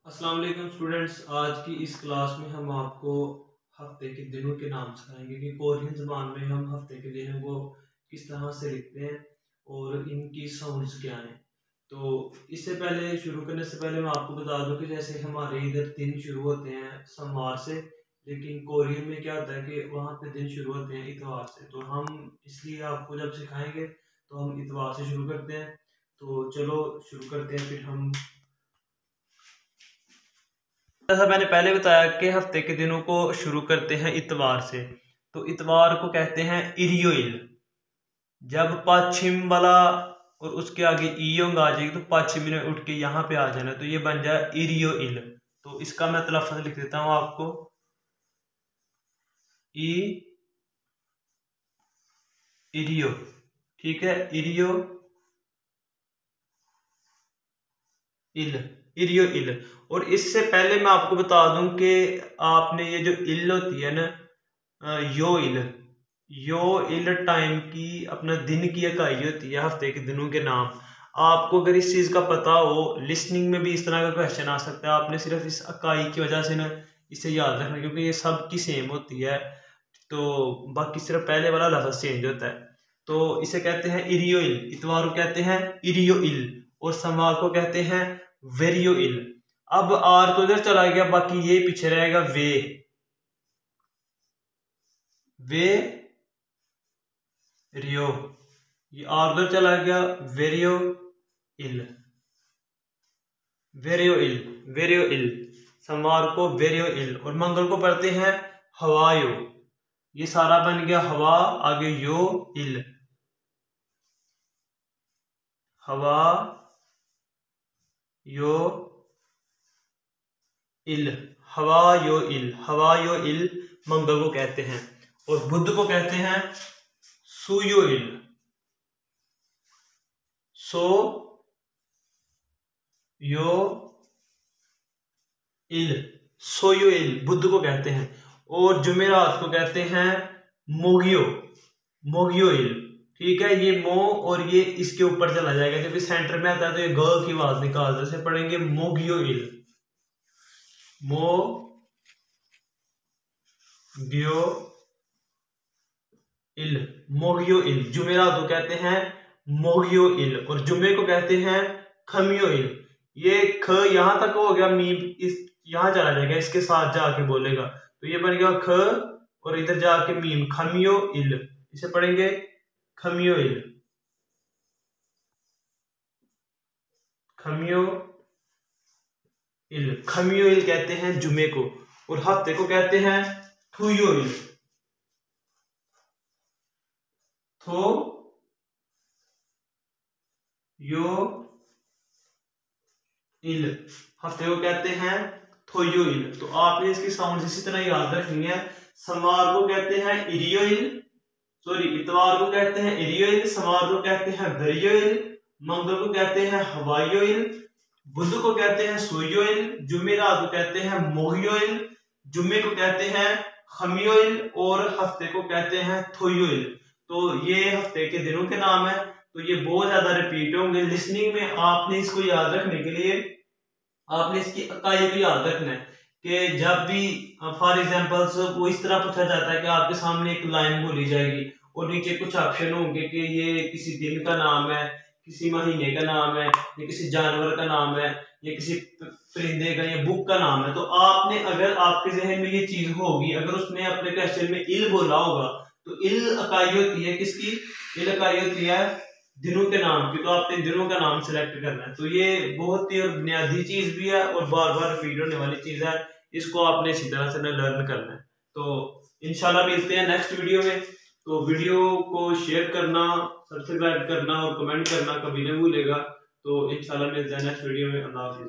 अस्सलाम वालेकुम स्टूडेंट्स। आज की इस क्लास में हम आपको हफ्ते के दिनों के नाम सिखाएंगे कि कोरियन ज़बान में हम हफ्ते के दिनों को किस तरह से लिखते हैं और इनकी साउंड्स क्या हैं। तो इससे पहले शुरू करने से पहले मैं आपको बता दूं कि जैसे हमारे इधर दिन शुरू होते हैं सोमवार से, लेकिन कोरियन में क्या होता है कि वहाँ पे दिन शुरू होते हैं इतवार से। तो हम इसलिए आपको जब सिखाएंगे तो हम इतवार से शुरू करते हैं। तो चलो शुरू करते हैं। फिर हम, जैसा मैंने पहले बताया कि हफ्ते के दिनों को शुरू करते हैं इतवार से। तो इतवार को कहते हैं इरियोइल। जब पश्चिम वाला और उसके आगे ईयोंग आ जाएगी तो पश्चिम में उठ के यहाँ पे आ जाना, तो ये बन जाए इरियोइल। तो इसका मैं तलफ़्फ़ुज़ लिख देता हूँ आपको, इरियो। ठीक है, इरियो इल, इरियो इल। और इससे पहले मैं आपको बता दूं कि आपने ये जो इल होती है ना, यो इल टाइम की, अपना दिन की इकाई होती है हफ्ते के दिनों के नाम। आपको अगर इस चीज़ का पता हो, लिसनिंग में भी इस तरह का क्वेश्चन आ सकता है। आपने सिर्फ इस इकाई की वजह से ना इसे याद रखना, क्योंकि ये सब की सेम होती है। तो बाकी सिर्फ पहले वाला लफ्ज़ चेंज होता है। तो इसे कहते हैं इरियोइल। इतवार को कहते हैं इरियोइल और सोमवार को कहते हैं वेरियोइल। अब आर तो इधर चला गया, बाकी ये पीछे रहेगा वे रियो। ये आर उधर चला गया, वेरियो इल। सोमवार को वेरियो इल और मंगल को पढ़ते हैं हवायो। ये सारा बन गया हवा, आगे यो इल, हवा यो इल, हवा यो इल मंगल को कहते हैं। और बुध को कहते हैं सुयो इल, सो यो सोयो इल बुध को कहते हैं। और जुमेरात को कहते हैं मोगियो इल। ठीक है, ये मो और ये इसके ऊपर चला जाएगा, जब इस सेंटर में आता है तो ये ग की आवाज निकाल दे, से पढ़ेंगे मोगियो इल। जुमेरात को कहते हैं मोगियो इल और जुमे को कहते हैं खमियो इल। ये ख यहां तक हो गया, मीम इस यहां चला जाएगा, इसके साथ जाके बोलेगा, तो ये बन गया ख और इधर जाके मीम, खमियो इल। इसे पढ़ेंगे खमियो इल कहते हैं जुमे को। और हफ्ते को कहते हैं थुयो इल, हफ्ते को कहते हैं थोयो इल। तो आपने इसकी साउंड इसी तरह याद रखनी है। सोमवार को कहते हैं इतवार को कहते हैं इरियोइल, सोमवार को कहते हैं वेरियोइल, मंगल को कहते हैं हवायोइल, बुध को कहते हैं सोयोइल, जुमेरात को कहते हैं मोगियोइल, जुमे को कहते हैं खमियोइल और हफ्ते को कहते हैं थोयोइल। तो ये हफ्ते के दिनों के नाम है। तो ये बहुत ज्यादा रिपीट होंगे लिसनिंग में। आपने इसको याद रखने के लिए आपने इसकी इकाई को याद रखना है कि जब भी फॉर एग्जांपल वो इस तरह पूछा जाता है कि आपके सामने एक लाइन बोली जाएगी और नीचे कुछ ऑप्शन होंगे कि ये किसी दिन का नाम है, किसी महीने का नाम है, या किसी जानवर का नाम है, या किसी परिंदे का या बुक का नाम है। तो आपने, अगर आपके जहन में ये चीज होगी, अगर उसने अपने क्वेश्चन में इल बोला होगा, तो इल इकाई होती है किसकी? इल इकाई होती है दिनों के नाम की। तो आपने दिनों का नाम सिलेक्ट करना है। तो ये बहुत ही बुनियादी चीज भी है और बार बार रिपीट होने वाली चीज है। इसको आपने इसी तरह से लर्न करना है। तो इंशाल्लाह मिलते हैं नेक्स्ट वीडियो में। तो वीडियो को शेयर करना, सब्सक्राइब करना और कमेंट करना कभी नहीं भूलेगा। तो इंशाल्लाह मिलते हैं नेक्स्ट वीडियो में। अल्लाह हाफिज।